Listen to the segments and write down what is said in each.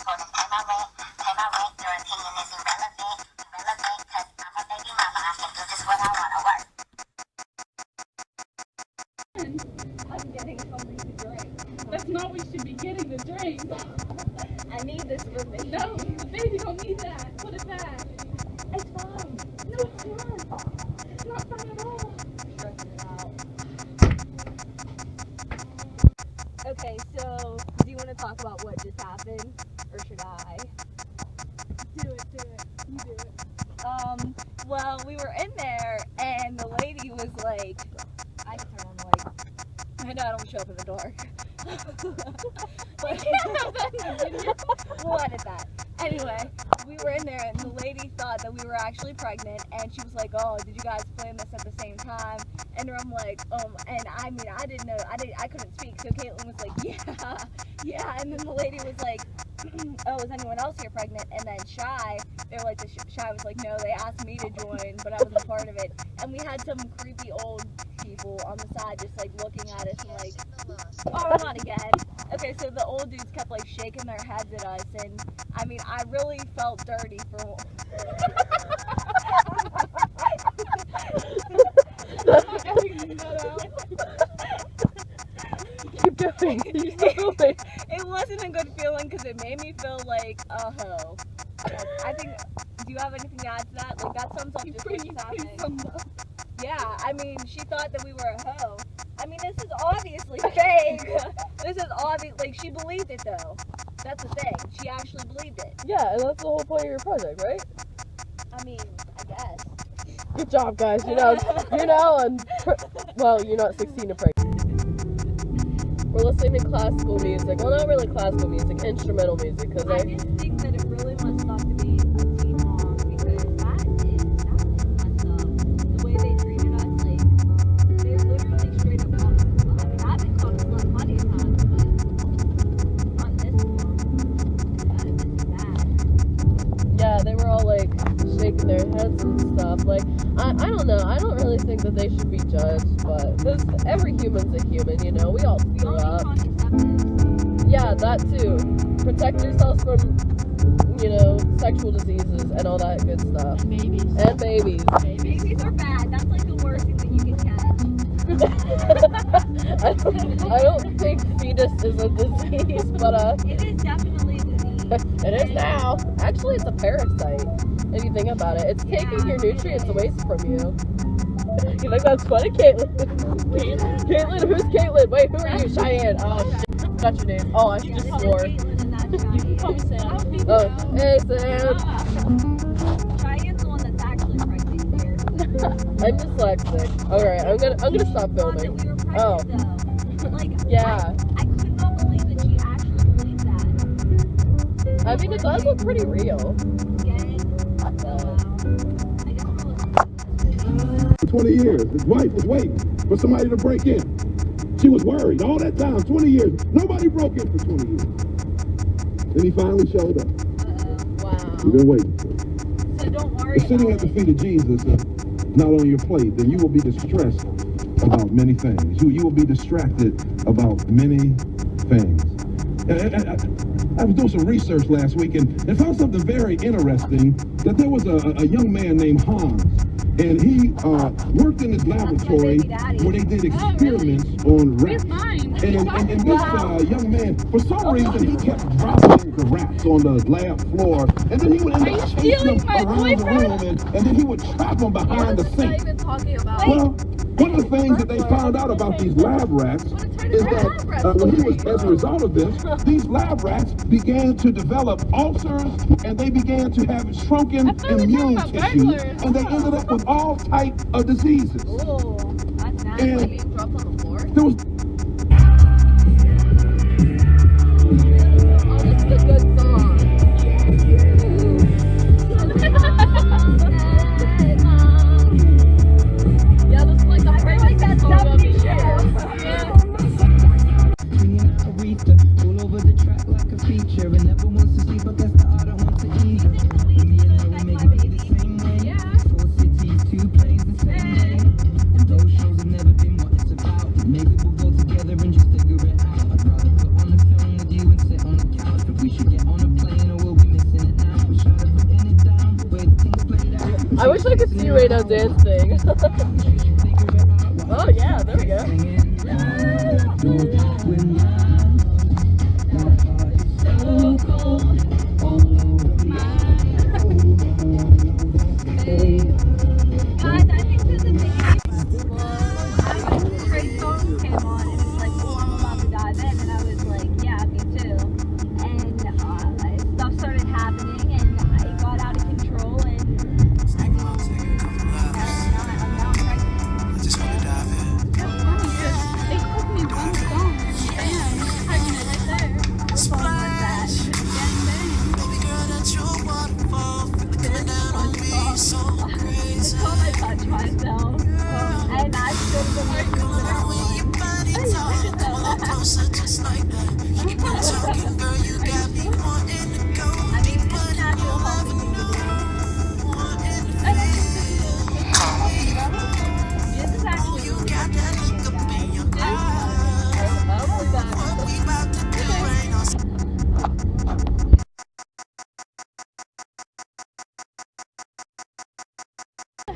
I'm getting something to drink. That's not what you should be getting to drink. I need this for me. No, baby, you don't need that. Put it back. It's fine. No, it's not. It's not fun at all. Stressing it out. Okay, so do you want to talk about what just happened, or should I? Do it. You do it. Well, we were in there, and the lady was like, I can turn on the light. I know I don't show up in the dark. But we'll edit that. Anyway, we were in there, and the lady thought that we were actually pregnant, and she was like, oh, did you guys plan this at the same time? And I'm like, and I mean, I didn't know, I couldn't speak, so Caitlin was like, yeah, and then the lady was like, oh, is anyone else here pregnant? And then Shy was like, no, they asked me to join, but I wasn't part of it. And we had some creepy old people on the side just like looking at us and like, oh, not again. Okay, so the old dudes kept like shaking their heads at us, and I mean, I really felt dirty for Keep going. It wasn't a good feeling because it made me feel like a hoe. I think, do you have anything to add to that? Like, that sums up just what's happening. Yeah, I mean, she thought that we were a hoe. I mean, this is obviously fake. This is obvious. Like, she believed it, though. That's the thing. She actually believed it. Yeah, and that's the whole point of your project, right? I mean, I guess. Good job, guys. You're now you're not 16 to pregnant. We're listening to classical music. Well, not really classical music, instrumental music. Because I just think that it really must suck to be a teen mom, because that is messed up. The way they treated us, like, they literally straight up called us a slut. I mean, I've been called a slut plenty of times, but not this one. This is bad. Yeah, they were all like shaking their heads and stuff. Like, I don't know. I don't really think that they should be judged, but because every human's a human, you know. We all screw up. Yeah, that too. Protect yourselves from, sexual diseases and all that good stuff. And babies. Babies are bad. That's like the worst thing that you can catch. I don't think fetus is a disease, but it is definitely a disease. It is now. Actually, it's a parasite. If you think about it, it's taking your nutrients away from you. You think that's funny, Caitlin? Caitlin, who's Caitlin? Wait, who are you? Cheyenne. Oh shit, got your name. Oh, I just swore. You can call me Sam. Oh, hey Sam. Cheyenne's the one that's actually pregnant here. I'm dyslexic. Alright, I'm gonna stop filming. We were pregnant, Oh. Though. Like, Yeah. I could not believe that she actually believed that. I mean, it does look pretty real. 20 years. His wife was waiting for somebody to break in. She was worried all that time, 20 years. Nobody broke in for 20 years. Then he finally showed up. Wow. You've been waiting for it. So don't worry. If sitting at the feet of Jesus is not on your plate, then you will be distressed about many things. You will be distracted about many things. I was doing some research last week and found something very interesting, that there was a young man named Hans. And he worked in his laboratory where they did experiments on rats. And this young man, for some reason, he kept dropping the rats on the lab floor. And then he would end up chasing them around the room. And then he would trap them behind the sink. Well, one of the things that they found out about these lab rats is that as a result of this, these lab rats began to develop ulcers, and they began to have shrunken immune tissue, and they ended up with all types of diseases. Oh, that's nasty. And Being dropped on the floor? there was Oh, this is a good song. Yeah, this is like the perfect that song of the 70s year. All over the track like a feature, and never wants to sleep, but that's the art I want to eat. Me and her, we make money the same way. 4 cities, 2 planes the same day. And those shows have never been what it's about. Maybe we'll go together and just figure it out. I'd rather put on the film with you and sit on the couch, but we should get on a plane. you right now dancing. Oh yeah, there we go. Guys, I think that the biggest after Trey Songz came on and was like, "Oh, I'm about to dive in," and I was like, "Yeah, me too." And stuff started happening, and it got out of control, and now I'm pregnant. I just want to dive in. That's funny, yeah. It took me one song, and I'm pregnant right there. What song was that? Bang, bang. Baby girl, that's your waterfall. Coming down on me so crazy. It's called I Touch Myself, and I should have been listening to that When your one. body I talks, should know pull that. closer just like that. Keep on talking, girl, you got me wanting to go. I mean, it's a natural healthy thing to do. Wanting to I don't think this is talking about it. This is actually you really got that look good, up in guys. your eyes. What we about to do ain't no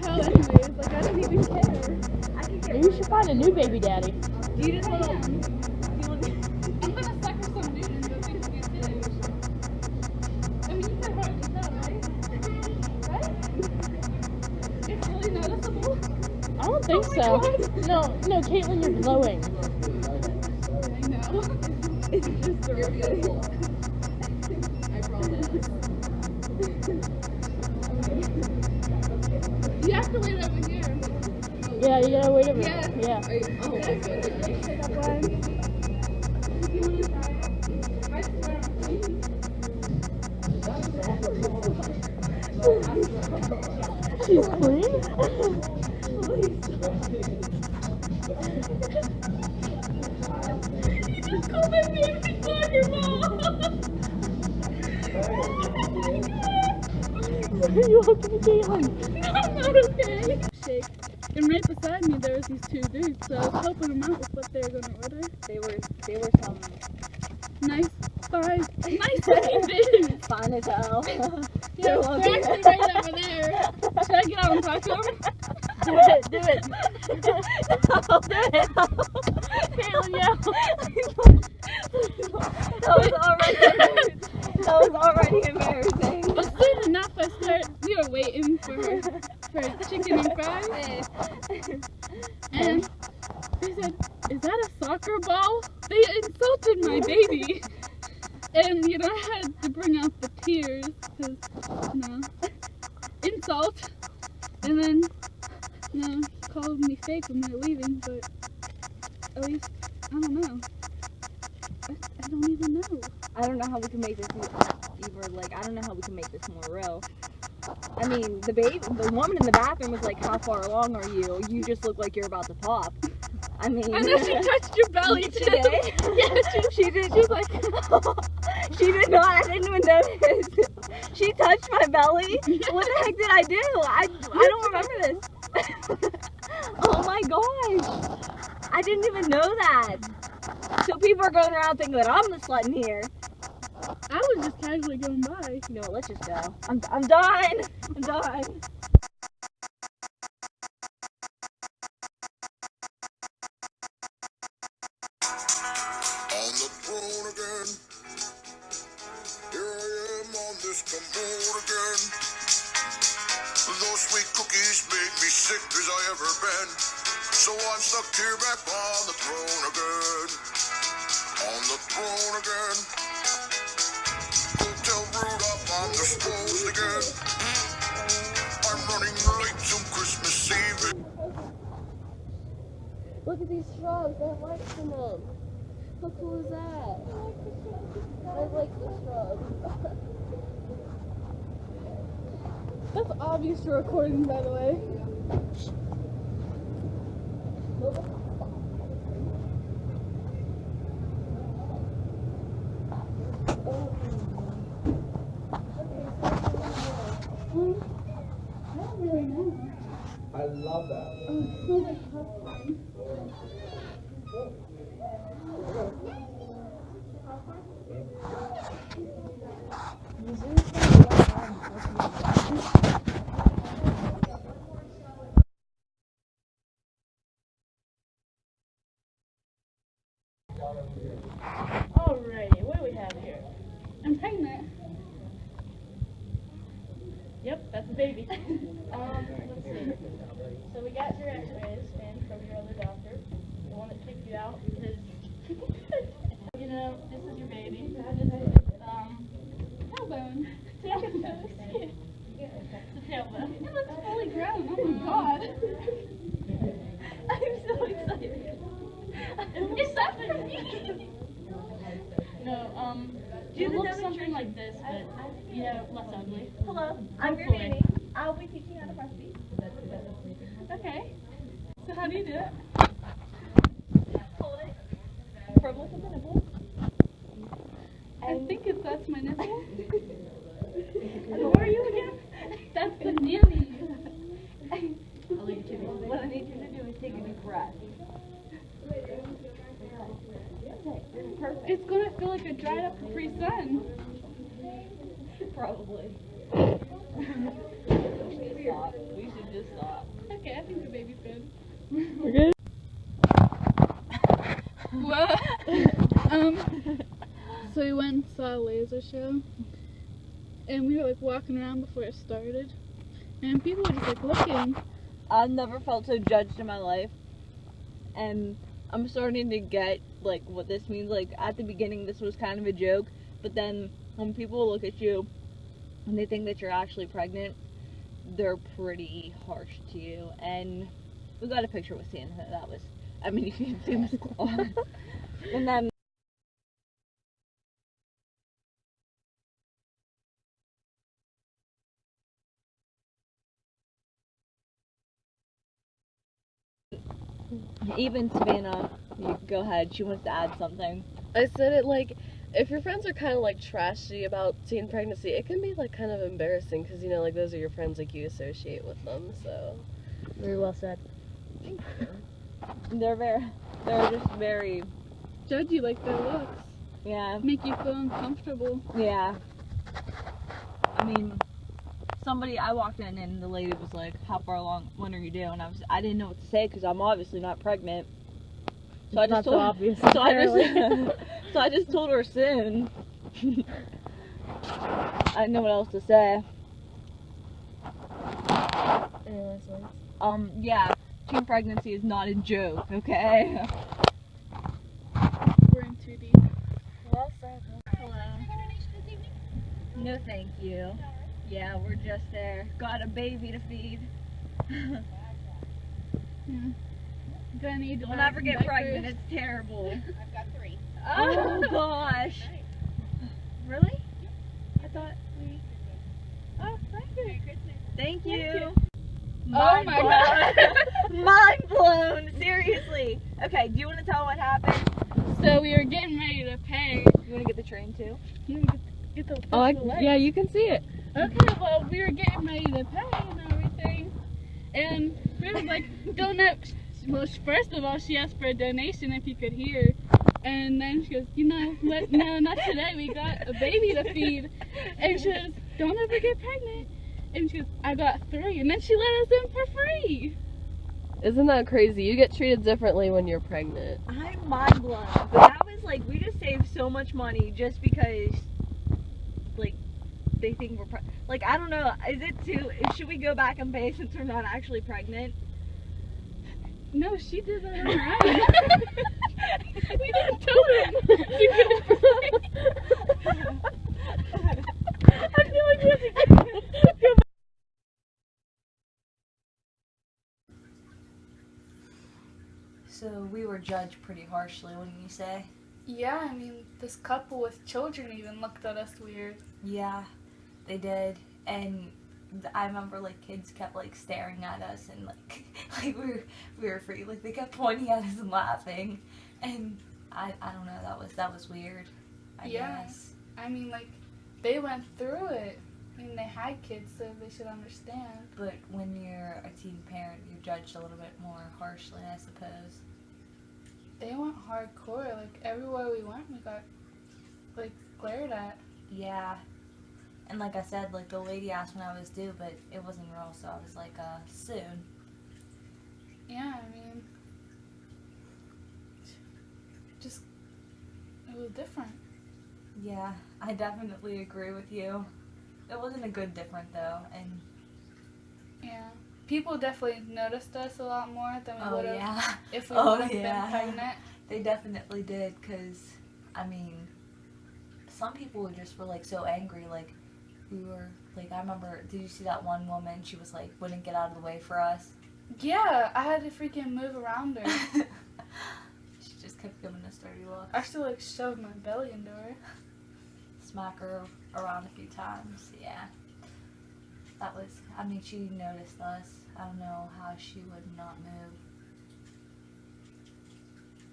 Hell, anyways, like I don't even care. I can get Maybe you should find a new baby daddy. Do you just want to? I'm gonna suck for some dude and go think he's good. I mean, you can hardly tell, right? Right? It's really noticeable. I don't think so. No, Caitlin, you're glowing. I know. It's just a beautiful. I promise. You have to wait over here. Yeah, you gotta wait a Yeah. minute. Yeah. Oh my goodness. Pick up one. If you want to try it, I swear. She's clean. You just called my baby soccer ball. Are you okay, Caitlin? I'm not okay. Shake. And right beside me there was these two dudes, so I was helping them out with what they were gonna order. They were some Nice, fine, nice looking dudes. fine as hell. Yeah, They're they're actually right over there. Should I get out and talk to them? Do it. Do it. Caitlin, yeah. That was already embarrassing. But soon enough, we were waiting for chicken and fries, and they said, "Is that a soccer ball?" They insulted my baby, and I had to bring out the tears because insult, and then called me fake when they were leaving, but at least I don't know. I don't even know. I don't know how we can make this I don't know how we can make this more real. I mean, the woman in the bathroom was like, "How far along are you? You just look like you're about to pop." I mean, I know she touched your belly She too. did? Yeah, she did. She was like, she did not. I didn't even notice. She touched my belly. What the heck did I do? I don't remember this. Oh my gosh. I didn't even know that. So people are going around thinking that I'm the slut in here. I was just casually going by. You know what, let's just go. I'm done. I'm done. On the throne again. Here I am on this commode again. Those sweet cookies made me sick as I ever been. So I'm stuck here back on the throne again. On the throne again. Hotel Rudolph, I'm disposed again. I'm running late to Christmas Eve. Look at these shrubs. I have lights in them. How cool is that? I like the shrubs. That's obvious for recording, by the way. I don't really know. I love that. Oh, it smells like popcorn. Baby. Let's see. So we got your x-rays and from your other doctor, the one that kicked you out, because, you know, this is your baby. Tailbone. Tailbone. The tailbone. It looks fully grown. Oh my god. I'm so excited. Is that for me? No, you look something like this, but, you know, less ugly. Hello, I'm your Hopefully. nanny. I'll be teaching you how to breastfeed. Okay. So how do you do it? Hold it. Firm look at the nipple. I think that's my nipple. And who are you again? That's the nanny. I'll leave it to you. What I need you to do is take a deep breath. Perfect. It's gonna feel like a dried up Capri Sun. Probably. Stop. We should just stop. Okay, I think the baby's good. We're good? What? So we went and saw a laser show, and we were like walking around before it started, and people were just like looking. I've never felt so judged in my life, and I'm starting to get like what this means. Like at the beginning this was kind of a joke, but then when people look at you and they think that you're actually pregnant, they're pretty harsh to you. And we got a picture with Santa. That was, I mean, you can see Miss Claus. And then even Savannah, you go ahead. She wants to add something. I said it like, if your friends are kind of like trashy about teen pregnancy, it can be like kind of embarrassing because, you know, like those are your friends like you associate with them, so. Very well said. They're just very, Judgy like their looks. yeah. Make you feel uncomfortable. Yeah. I mean, I walked in and the lady was like, how far along, when are you due? And I didn't know what to say because I'm obviously not pregnant. So I just told obvious. so I just told her soon. I didn't know what else to say. Yeah, teen pregnancy is not a joke, okay? We're in too deep. Well said. Hello. No, thank you. Yeah, we're just there. Got a baby to feed. Yeah. Gonna need to Don't buy ever some get diapers. pregnant, it's terrible. I've got 3. Oh gosh. Really? I thought we. Oh, thank you. Thank you. Oh my god. Mind blown. Seriously. Okay, do you want to tell what happened? So we were getting ready to pay. You want to get the train too? You wanna get the Oh, legs? yeah, you can see it. Okay, well, we were getting ready to pay and everything, and we were like, donate. Well, first of all, she asked for a donation if you could hear, and then she goes, you know, no, not today. We got a baby to feed, and she goes, don't ever get pregnant. And she goes, I got 3, and then she let us in for free. Isn't that crazy? You get treated differently when you're pregnant. I'm mind blown. But that was like, we just saved so much money just because, like, they think we're like, I don't know. Is it too? Should we go back and pay since we're not actually pregnant? No, she did that on her own. We didn't tell them. She did it for free. I feel like we have to go back. So we were judged pretty harshly, wouldn't you say? Yeah, I mean, this couple with children even looked at us weird. Yeah, they did. And I remember like kids kept like staring at us and like we were free. Like they kept pointing at us and laughing. And I don't know, that was weird. I guess. I mean, like, they went through it. I mean, they had kids, so they should understand. But when you're a teen parent, you're judged a little bit more harshly, I suppose. They went hardcore. Like, everywhere we went, we got, like, glared at. Yeah. And like I said, like the lady asked when I was due, but it wasn't real, so I was like, soon. Yeah, I mean, just, it was different. Yeah, I definitely agree with you. It wasn't a good different though, and Yeah. People definitely noticed us a lot more than we Oh would have yeah, if we Oh, would have yeah. been pregnant. they definitely did. Cause I mean, some people just were like so angry. Like we were like, I remember. Did you see that one woman? She was like, wouldn't get out of the way for us. Yeah, I had to freaking move around her. She just kept giving us dirty looks. I still like shoved my belly into her. Smack her around a few times. Yeah. That was, I mean, she noticed us. I don't know how she would not move.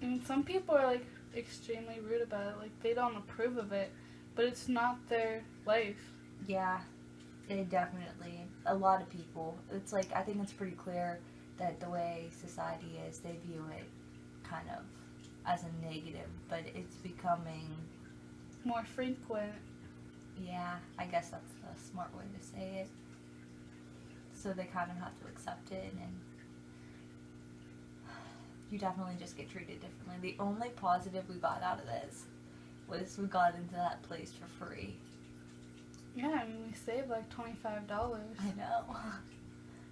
And some people are like extremely rude about it. Like they don't approve of it, but it's not their life. Yeah, they definitely, a lot of people, it's like, I think it's pretty clear that the way society is, they view it kind of as a negative, but it's becoming, More frequent. yeah, I guess that's a smart way to say it. So they kind of have to accept it, and you definitely just get treated differently. The only positive we got out of this was we got into that place for free. Yeah, I mean we saved like $25. I know.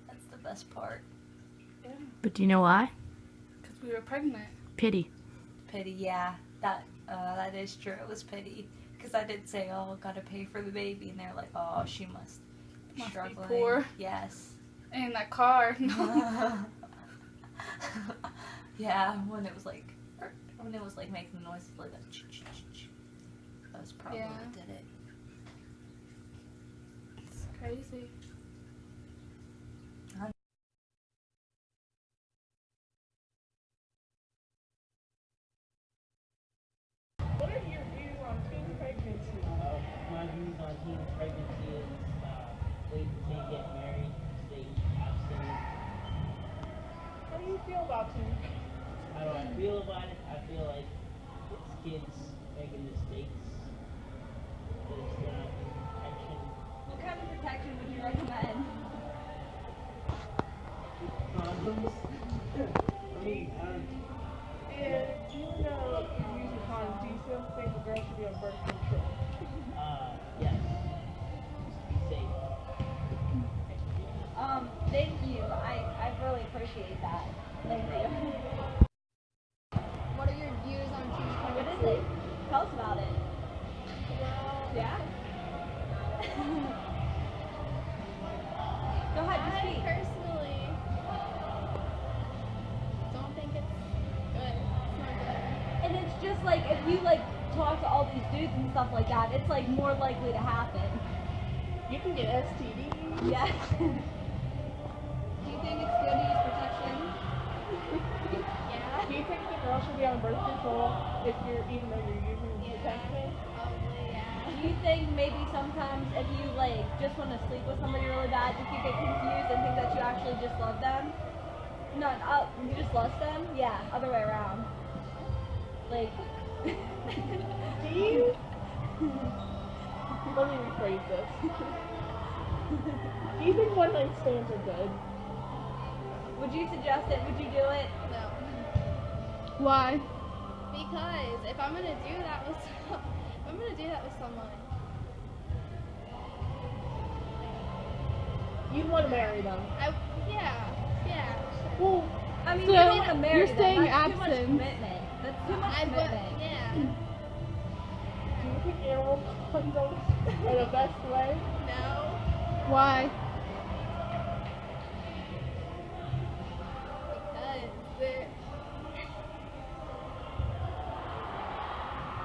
That's the best part. Yeah, But do you know why? because we were pregnant. Pity. Pity, yeah. That is true. It was pity. Because I did say, oh, gotta pay for the baby. And they're like, oh, she must be Must be struggling. poor. Yes. And that car. Yeah, when it was like making noises like that. That was probably Yeah. what did it. It's crazy. What are your views on teen pregnancy? My views on teen pregnancy is wait until you get married, stay abstinent. How do you feel about teen? How do I feel about it? I feel like it's kids making mistakes. There's not protection. What kind of protection would you recommend? Condoms. I mean, And do you know using condoms, do you still think a girl should be on birth control? yes. Be safe. Thank you. I really appreciate that. Thank you. What are your views on teen What pregnancy? is it? Tell us about it. Yeah? Go ahead, just I speak. personally don't think it's good. It's not good. And it's just like, if you like talk to all these dudes and stuff like that, it's like more likely to happen. You can get STDs. Yes. Do you think it's good to use protection? Yeah. Do you think the girl should be on birth control even though you're using protection? Probably, yeah. Do you think maybe sometimes if you like just want to sleep with somebody really bad, if you get confused and think that you actually just love them? No, you just lust them? Yeah, other way around. Like, Do you? Let me rephrase this. Do you think one night stands are good? would you suggest it? Would you do it? No. Why? Because if I'm gonna do that with someone, You'd want to marry them. yeah. Well, I mean, So, you don't want to marry you're them. staying That's too much absent. commitment. That's too much I would, commitment. yeah. do you think animal condoms are the best way? No. Why? Because they're...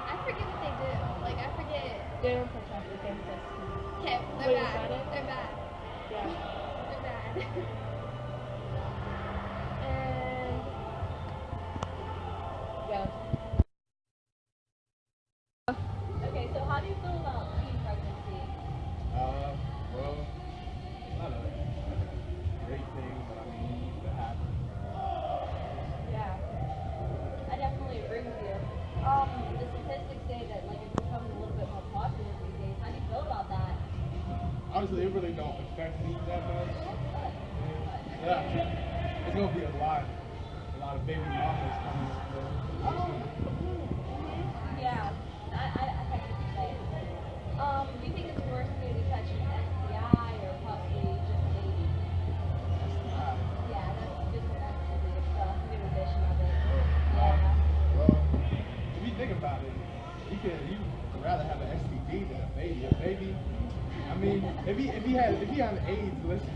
I forget what they do. Like, I forget. They don't protect against STDs. Okay, they're Wait, is bad. that it? They're bad. Yeah. They're bad. And yeah. Okay, so how do you feel about teen pregnancy? Well, it's not a great thing, but I mean, it happens. Yeah, I definitely agree with you. The statistics say that like it's becoming a little bit more popular these days. How do you feel about that? Honestly, it really don't affect me that much. Yeah, it's gonna be a lot of baby mamas. Yeah, I think it's safe. Do you think it's worse maybe catching an STI or possibly just a baby? AIDS in a baby. A baby. I mean, if he on AIDS, listen,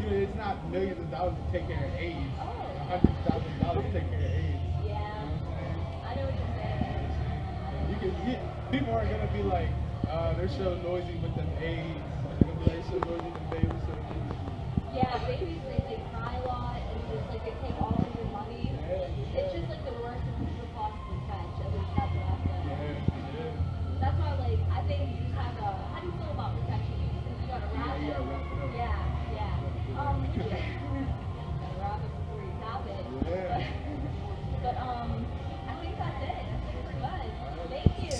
it's not millions of dollars to take care of AIDS. $100,000 to take care of AIDS. Yeah. I know what you're saying. People aren't gonna be like, they're so noisy with them AIDS. They're gonna be like, so noisy with babies. So Yeah, babies, they cry a lot, and just like they take all of your money. It's just like the worst that you could possibly catch. At least that's what I feel. That's why, like, I think you just have a. How do you feel about protection? Because you gotta wrap it. Yeah. Gotta wrap it before you tap it. But I think that's it. I think we're good. Thank you.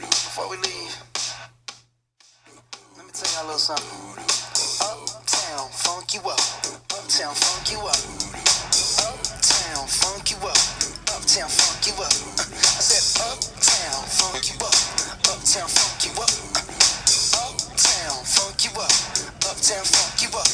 Before we leave, let me tell y'all a little something. Uptown, funk you up. Uptown, funk you up. Uptown, funk you up. Uptown, funk you up. I said uptown, funk you up. Uptown, funk you up. Uptown, funk you up. Uptown, funk you up.